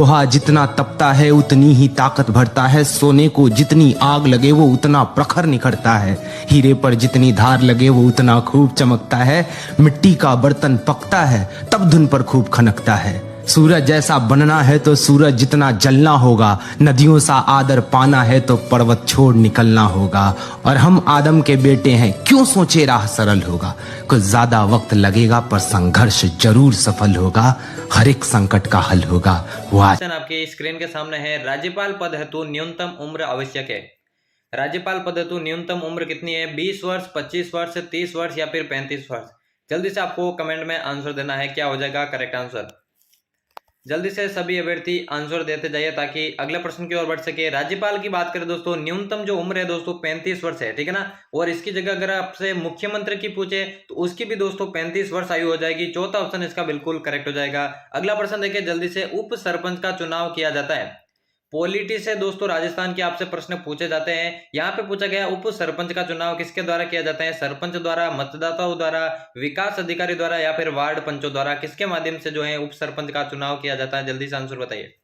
लोहा जितना तपता है उतनी ही ताकत भरता है। सोने को जितनी आग लगे वो उतना प्रखर निखरता है। हीरे पर जितनी धार लगे वो उतना खूब चमकता है। मिट्टी का बर्तन पकता है तब धुन पर खूब खनकता है। सूरज जैसा बनना है तो सूरज जितना जलना होगा। नदियों सा आदर पाना है तो पर्वत छोड़ निकलना होगा। और हम आदम के बेटे हैं, क्यों सोचे राह सरल होगा। कुछ ज्यादा वक्त लगेगा पर संघर्ष जरूर सफल होगा। हर एक संकट का हल होगा। वो आज आपके स्क्रीन के सामने है। राज्यपाल पद हेतु न्यूनतम उम्र आवश्यक है। राज्यपाल पद हेतु न्यूनतम उम्र कितनी है? 20 वर्ष, 25 वर्ष, 30 वर्ष या फिर 35 वर्ष। जल्दी से आपको कमेंट में आंसर देना है, क्या हो जाएगा करेक्ट आंसर। जल्दी से सभी अभ्यर्थी आंसर देते जाइए ताकि अगले प्रश्न की ओर बढ़ सके। राज्यपाल की बात करें दोस्तों, न्यूनतम जो उम्र है दोस्तों 35 वर्ष है, ठीक है ना। और इसकी जगह अगर आपसे मुख्यमंत्री की पूछे तो उसकी भी दोस्तों 35 वर्ष आयु हो जाएगी। चौथा ऑप्शन इसका बिल्कुल करेक्ट हो जाएगा। अगला प्रश्न देखिए जल्दी से। उप सरपंच का चुनाव किया जाता है। पॉलिटी से दोस्तों राजस्थान के आपसे प्रश्न पूछे जाते हैं। यहाँ पे पूछा गया उप सरपंच का चुनाव किसके द्वारा किया जाता है? सरपंच द्वारा, मतदाताओं द्वारा, विकास अधिकारी द्वारा या फिर वार्ड पंचों द्वारा। किसके माध्यम से जो है उप सरपंच का चुनाव किया जाता है? जल्दी से आंसर बताइए।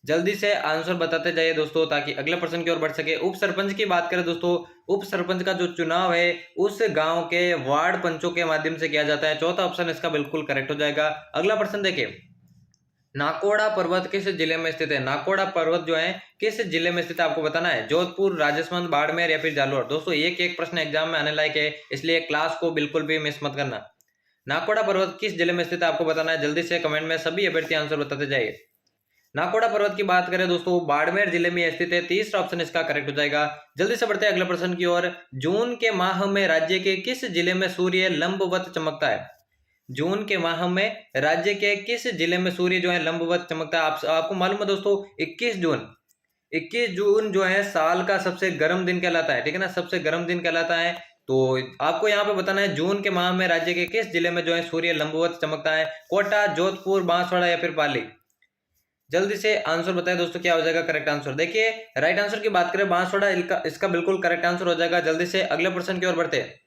जल्दी से आंसर बताते जाइए दोस्तों ताकि अगले प्रश्न की ओर बढ़ सके। उप सरपंच की बात करें दोस्तों, उप सरपंच का जो चुनाव है उस गांव के वार्ड पंचों के माध्यम से किया जाता है। चौथा ऑप्शन इसका बिल्कुल करेक्ट हो जाएगा। अगला प्रश्न देखिए, नाकोड़ा पर्वत किस जिले में स्थित है? नाकोड़ा पर्वत जो है किस जिले में स्थित है आपको बताना है। जोधपुर, राजसमंद, बाड़मेर या फिर जालोर। दोस्तों एक एक प्रश्न एग्जाम में आने लायक है, इसलिए क्लास को बिल्कुल भी मिस मत करना। नाकोड़ा पर्वत किस जिले में स्थित है आपको बताना है। जल्दी से कमेंट में सभी अभ्यर्थी आंसर बताते जाइए। नाकोड़ा पर्वत की बात करें दोस्तों, बाड़मेर जिले में स्थित है। तीसरा ऑप्शन इसका करेक्ट हो जाएगा। जल्दी से बढ़ते हैं अगले प्रश्न की ओर। जून के माह में राज्य के किस जिले में सूर्य लंबवत चमकता है? जून के माह में राज्य के किस जिले में सूर्य जो है लंबवत चमकता है? आपको मालूम है दोस्तों 21 जून जो है साल का सबसे गर्म दिन कहलाता है, ठीक है ना, सबसे गर्म दिन कहलाता है। तो आपको यहाँ पे बताना है जून के माह में राज्य के किस जिले में जो है सूर्य लंबवत चमकता है। कोटा, जोधपुर, बांसवाड़ा या फिर पाली। जल्दी से आंसर बताएं दोस्तों, क्या हो जाएगा करेक्ट आंसर। देखिए राइट आंसर की बात करें बांसवाड़ा, इसका बिल्कुल करेक्ट आंसर हो जाएगा। जल्दी से अगले प्रश्न की ओर बढ़ते हैं।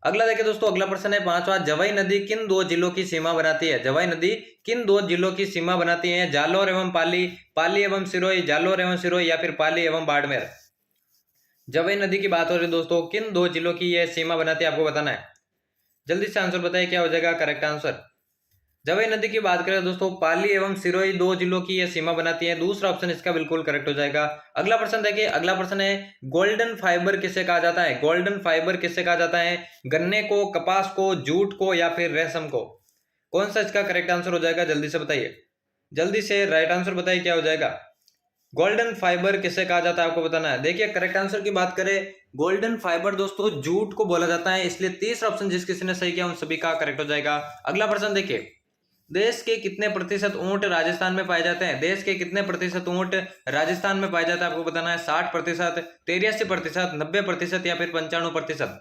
अगला देखिए दोस्तों, अगला प्रश्न है 5वां। जवाई नदी किन दो जिलों की सीमा बनाती है? जवाई नदी किन दो जिलों की सीमा बनाती है? जालोर एवं पाली, पाली एवं सिरोही, जालोर एवं सिरोही या फिर पाली एवं बाड़मेर। जवाई नदी की बात हो रही है दोस्तों, किन दो जिलों की यह सीमा बनाती है आपको बताना है। जल्दी से आंसर बताइए, क्या हो जाएगा करेक्ट आंसर। जवाई नदी की बात करें दोस्तों, पाली एवं सिरोही दो जिलों की यह सीमा बनाती है। दूसरा ऑप्शन इसका बिल्कुल करेक्ट हो जाएगा। अगला प्रश्न देखिए, अगला प्रश्न है गोल्डन फाइबर किसे कहा जाता है? गोल्डन फाइबर किसे कहा जाता है? गन्ने को, कपास को, जूट को या फिर रेशम को। कौन सा इसका करेक्ट आंसर हो जाएगा? जल्दी से बताइए। जल्दी से राइट आंसर बताइए, क्या हो जाएगा। गोल्डन फाइबर किसे कहा जाता है आपको बताना है। देखिए करेक्ट आंसर की बात करें, गोल्डन फाइबर दोस्तों जूट को बोला जाता है, इसलिए तीसरा ऑप्शन जिस किसी ने सही किया उन सभी का करेक्ट हो जाएगा। अगला प्रश्न देखिए, देश के कितने प्रतिशत ऊंट राजस्थान में पाए जाते हैं? देश के कितने प्रतिशत ऊंट राजस्थान में पाए जाते हैं आपको बताना है। 60%, 83%, 90% या फिर 95%।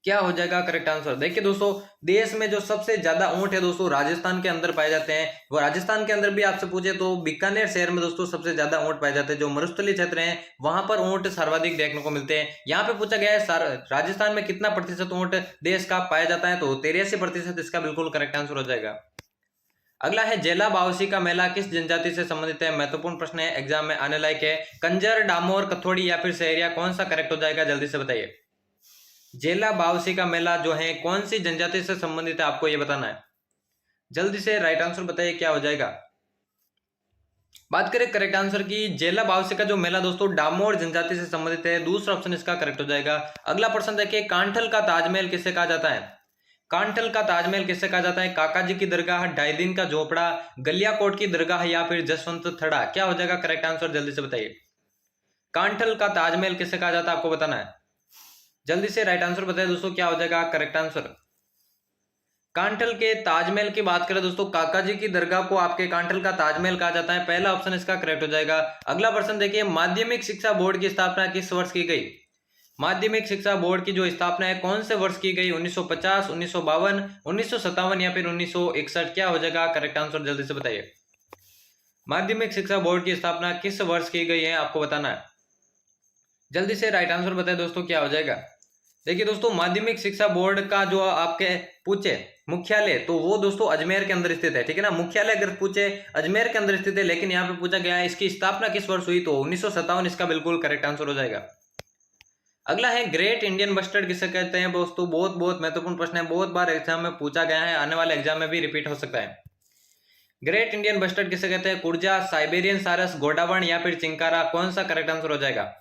क्या हो जाएगा करेक्ट आंसर। देखिए दोस्तों, देश में जो सबसे ज्यादा ऊंट है दोस्तों राजस्थान के अंदर पाए जाते हैं। वो राजस्थान के अंदर भी आपसे पूछे तो बीकानेर शहर में दोस्तों सबसे ज्यादा ऊंट पाए जाते हैं। जो मरुस्थलीय क्षेत्र हैं वहां पर ऊंट सर्वाधिक देखने को मिलते हैं। यहाँ पे पूछा गया है राजस्थान में कितना प्रतिशत ऊंट देश का पाया जाता है, तो 83% इसका बिल्कुल करेक्ट आंसर हो जाएगा। अगला है जेला बावसी का मेला किस जनजाति से संबंधित है? महत्वपूर्ण प्रश्न है, एग्जाम में आने लायक है। कंजर, डामोर, कथोड़ी या फिर सहरिया, कौन सा करेक्ट हो जाएगा? जल्दी से बताइए। जेला बावसी का मेला जो है कौन सी जनजाति से संबंधित है आपको ये बताना है। जल्दी से राइट आंसर बताइए, क्या हो जाएगा। बात करें करेक्ट आंसर की, जेला बावसी का जो मेला दोस्तों डामोर जनजाति से संबंधित है। दूसरा ऑप्शन इसका करेक्ट हो जाएगा। अगला प्रश्न देखिए, कांठल का ताजमहल किसे कहा जाता है? कांठल का ताजमहल किसे कहा जाता है? काका जी की दरगाह, डाइदिन का झोपड़ा, गलियाकोट की दरगाह या फिर जसवंत थड़ा। क्या हो जाएगा करेक्ट आंसर, जल्दी से बताइए। कांठल का ताजमहल किसे कहा जाता है आपको बताना है। जल्दी से राइट आंसर बताइए दोस्तों, क्या हो जाएगा करेक्ट आंसर। कांठल के ताजमहल की बात करें दोस्तों, काका जी की दरगाह को आपके कांठल का ताजमहल कहा जाता है। पहला ऑप्शन इसका करेक्ट हो जाएगा। अगला प्रश्न देखिए, माध्यमिक शिक्षा बोर्ड की स्थापना किस वर्ष की गई? माध्यमिक शिक्षा बोर्ड की जो स्थापना है कौन से वर्ष की गई? 1950, 1952, 1957 या फिर 1961। क्या हो जाएगा करेक्ट आंसर, जल्दी से बताइए। माध्यमिक शिक्षा बोर्ड की स्थापना किस वर्ष की गई है आपको बताना है। जल्दी से राइट आंसर बताएं दोस्तों, क्या हो जाएगा। देखिए दोस्तों, माध्यमिक शिक्षा बोर्ड का जो आपके पूछे मुख्यालय, तो वो दोस्तों अजमेर के अंदर स्थित है, ठीक है ना। मुख्यालय अगर पूछे अजमेर के अंदर स्थित है, लेकिन यहाँ पे पूछा गया है इसकी स्थापना किस वर्ष हुई, तो 1957 इसका बिल्कुल करेक्ट आंसर हो जाएगा। अगला है ग्रेट इंडियन बस्टर्ड किसे कहते हैं दोस्तों, बहुत बहुत महत्वपूर्ण प्रश्न है, बहुत बार एग्जाम में पूछा गया है, आने वाले एग्जाम में भी रिपीट हो सकता है। ग्रेट इंडियन बस्टर्ड किसे कहते हैं, कुर्जा, साइबेरियन सारस, गोडावण या फिर चिंकारा, कौन सा करेक्ट आंसर हो जाएगा।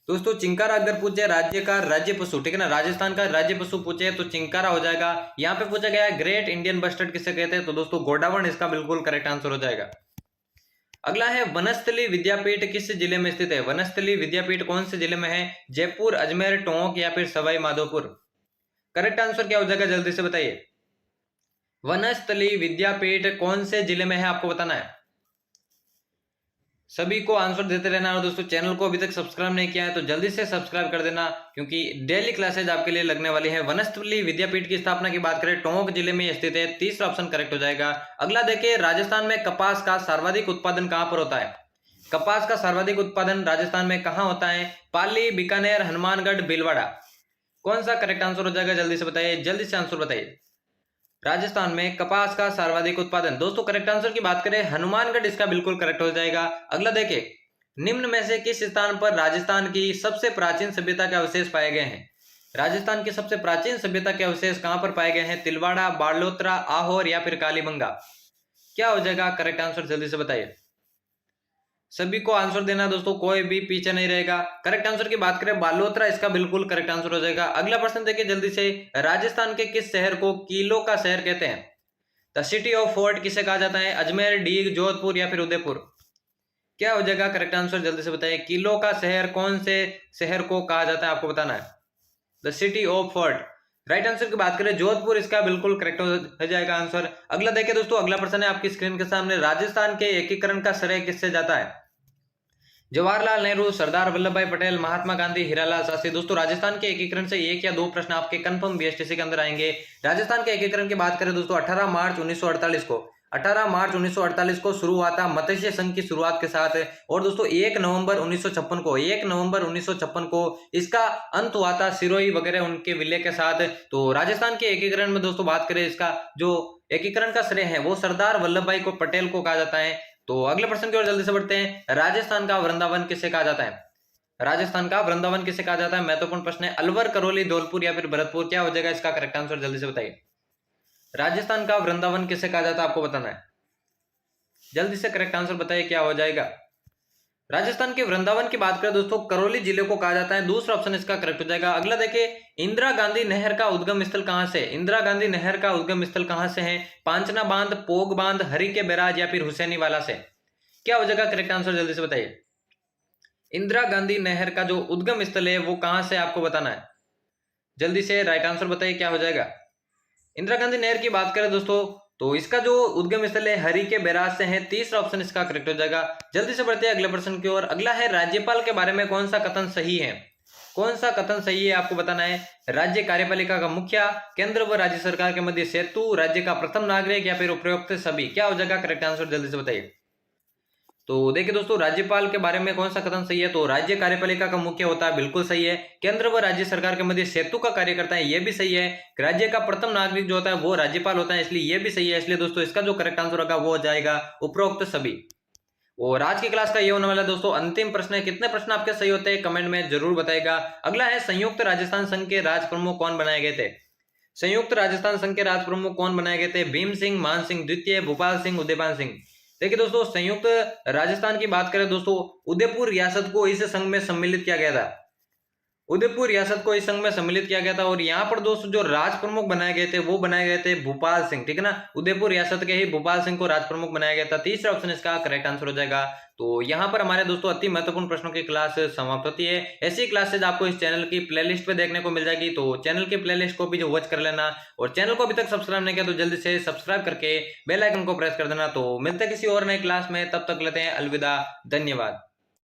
दोस्तों चिंकारा अगर पूछे राज्य का राज्य पशु, ठीक है ना, राजस्थान का राज्य पशु पूछे तो चिंकारा हो जाएगा। यहाँ पे पूछा गया है ग्रेट इंडियन बस्टर्ड किसे कहते हैं, तो दोस्तों गोडावण इसका बिल्कुल करेक्ट आंसर हो जाएगा। अगला है वनस्थली विद्यापीठ किस जिले में स्थित है। वनस्थली विद्यापीठ कौन से जिले में है, जयपुर, अजमेर, टोंक या फिर सवाई माधोपुर। करेक्ट आंसर क्या हो जाएगा, जल्दी से बताइए। वनस्थली विद्यापीठ कौन से जिले में है, आपको बताना है। सभी को आंसर देते रहना, और दोस्तों चैनल को अभी तक सब्सक्राइब नहीं किया है तो जल्दी से सब्सक्राइब कर देना, क्योंकि डेली क्लासेज आपके लिए लगने वाली है। वनस्थली विद्यापीठ की स्थापना की बात करें, टोंक जिले में स्थित है, तीसरा ऑप्शन करेक्ट हो जाएगा। अगला देखिए, राजस्थान में कपास का सर्वाधिक उत्पादन कहां पर होता है। कपास का सर्वाधिक उत्पादन राजस्थान में कहां होता है, पाली, बीकानेर, हनुमानगढ़, भीलवाड़ा, कौन सा करेक्ट आंसर हो जाएगा, जल्दी से बताइए, जल्दी से आंसर बताइए। राजस्थान में कपास का सर्वाधिक उत्पादन, दोस्तों करेक्ट आंसर की बात करें हनुमानगढ़ इसका बिल्कुल करेक्ट हो जाएगा। अगला देखिए, निम्न में से किस स्थान पर राजस्थान की सबसे प्राचीन सभ्यता के अवशेष पाए गए हैं। राजस्थान की सबसे प्राचीन सभ्यता के अवशेष कहां पर पाए गए हैं, तिलवाड़ा, बालोतरा, आहोर या फिर कालीबंगा, क्या हो जाएगा करेक्ट आंसर, जल्दी से बताइए। सभी को आंसर देना दोस्तों, कोई भी पीछे नहीं रहेगा। करेक्ट आंसर की बात करें बालोतरा इसका बिल्कुल करेक्ट आंसर हो जाएगा। अगला प्रश्न देखिए जल्दी से, राजस्थान के किस शहर को किलों का शहर कहते हैं। द सिटी ऑफ फोर्ट किसे कहा जाता है, अजमेर, डीग, जोधपुर या फिर उदयपुर, क्या हो जाएगा करेक्ट आंसर, जल्दी से बताइए। किलों का शहर कौन से शहर को कहा जाता है, आपको बताना है। The city of fort, right answer की बात करें जोधपुर इसका बिल्कुल करेक्ट हो जाएगा आंसर। अगला देखिए दोस्तों, अगला प्रश्न है आपकी स्क्रीन के सामने, राजस्थान के एकीकरण का श्रेय किससे जाता है। जवाहरलाल नेहरू, सरदार वल्लभ भाई पटेल, महात्मा गांधी, हीरालाल शास्त्री। दोस्तों राजस्थान के एकीकरण से एक या दो प्रश्न आपके कंफर्म बीएसटीसी के अंदर आएंगे। राजस्थान के एकीकरण की बात करें दोस्तों, 18 मार्च 1948 को शुरू हुआ था मत्स्य संघ की शुरुआत के साथ, और दोस्तों 1 नवंबर 1956 को इसका अंत हुआ था सिरोही वगैरह उनके विलय के साथ। तो राजस्थान के एकीकरण में दोस्तों बात करें, इसका जो एकीकरण का श्रेय है वो सरदार वल्लभ भाई को पटेल को कहा जाता है। तो अगले प्रश्न की ओर जल्दी से बढ़ते हैं, राजस्थान का वृंदावन किसे कहा जाता है। राजस्थान का वृंदावन किसे कहा जाता है, महत्वपूर्ण प्रश्न है। अलवर, करौली, धौलपुर या फिर भरतपुर, क्या हो जाएगा इसका करेक्ट आंसर, जल्दी से बताइए। राजस्थान का वृंदावन किसे कहा जाता है, आपको बताना है, जल्दी से करेक्ट आंसर बताइए, क्या हो जाएगा। राजस्थान के वृंदावन की बात करें दोस्तों, करौली जिले को कहा जाता है, दूसरा ऑप्शन इसका करेक्ट हो जाएगा। अगला देखिए, इंदिरा गांधी नहर का उद्गम स्थल कहां से। इंदिरा गांधी नहर का उद्गम स्थल कहां से है, पांचना बांध, पोग बांध, हरि के बैराज या फिर हुसैनी वाला से, क्या हो जाएगा करेक्ट आंसर, जल्दी से बताइए। इंदिरा गांधी नहर का जो उद्गम स्थल है वो कहां से, आपको बताना है, जल्दी से राइट आंसर बताइए, क्या हो जाएगा। इंदिरा गांधी नहर की बात करें दोस्तों, तो इसका जो उद्गम स्थल है हरि के बैराज से है, तीसरा ऑप्शन इसका करेक्ट हो जाएगा। जल्दी से बढ़ते हैं अगले प्रश्न की ओर। अगला है, राज्यपाल के बारे में कौन सा कथन सही है। कौन सा कथन सही है, आपको बताना है। राज्य कार्यपालिका का मुखिया, केंद्र व राज्य सरकार के मध्य सेतु, राज्य का प्रथम नागरिक या फिर उपरोक्त सभी, क्या हो जाएगा करेक्ट आंसर, जल्दी से बताइए। तो देखिए दोस्तों, राज्यपाल के बारे में कौन सा कथन सही है, तो राज्य कार्यपालिका का मुख्य होता है, बिल्कुल सही है। केंद्र व राज्य सरकार के मध्य सेतु का कार्य करता है, यह भी सही है। राज्य का प्रथम नागरिक जो होता है वो राज्यपाल होता है, इसलिए यह भी सही है। इसलिए दोस्तों इसका जो करेक्ट आंसर होगा वो हो जाएगा उपरोक्त सभी। और आज की क्लास का ये होने वाला है दोस्तों अंतिम प्रश्न है। कितने प्रश्न आपके सही होते हैं कमेंट में जरूर बताएगा। अगला है, संयुक्त राजस्थान संघ के राज प्रमुख कौन बनाए गए थे। संयुक्त राजस्थान संघ के राज प्रमुख कौन बनाए गए थे, भीम सिंह, मान सिंह द्वितीय, भोपाल सिंह, उदयपाल सिंह। देखिए दोस्तों, संयुक्त राजस्थान की बात करें दोस्तों, उदयपुर रियासत को इस संघ में सम्मिलित किया गया था। उदयपुर रियासत को इस संघ में सम्मिलित किया गया था, और यहाँ पर दोस्तों जो राज प्रमुख बनाए गए थे वो बनाए गए थे भोपाल सिंह, ठीक है ना। उदयपुर रियासत के ही भोपाल सिंह को राज प्रमुख बनाया गया था, तीसरा ऑप्शन इसका करेक्ट आंसर हो जाएगा। तो यहाँ पर हमारे दोस्तों अति महत्वपूर्ण प्रश्नों की क्लास समाप्त होती है। ऐसी क्लासेज आपको इस चैनल की प्लेलिस्ट पे देखने को मिल जाएगी, तो चैनल की प्लेलिस्ट को भी जो वॉच कर लेना, और चैनल को अभी तक सब्सक्राइब नहीं किया तो जल्दी से सब्सक्राइब करके बेल आइकन को प्रेस कर देना। तो मिलते हैं किसी और नई क्लास में, तब तक लेते हैं अलविदा, धन्यवाद।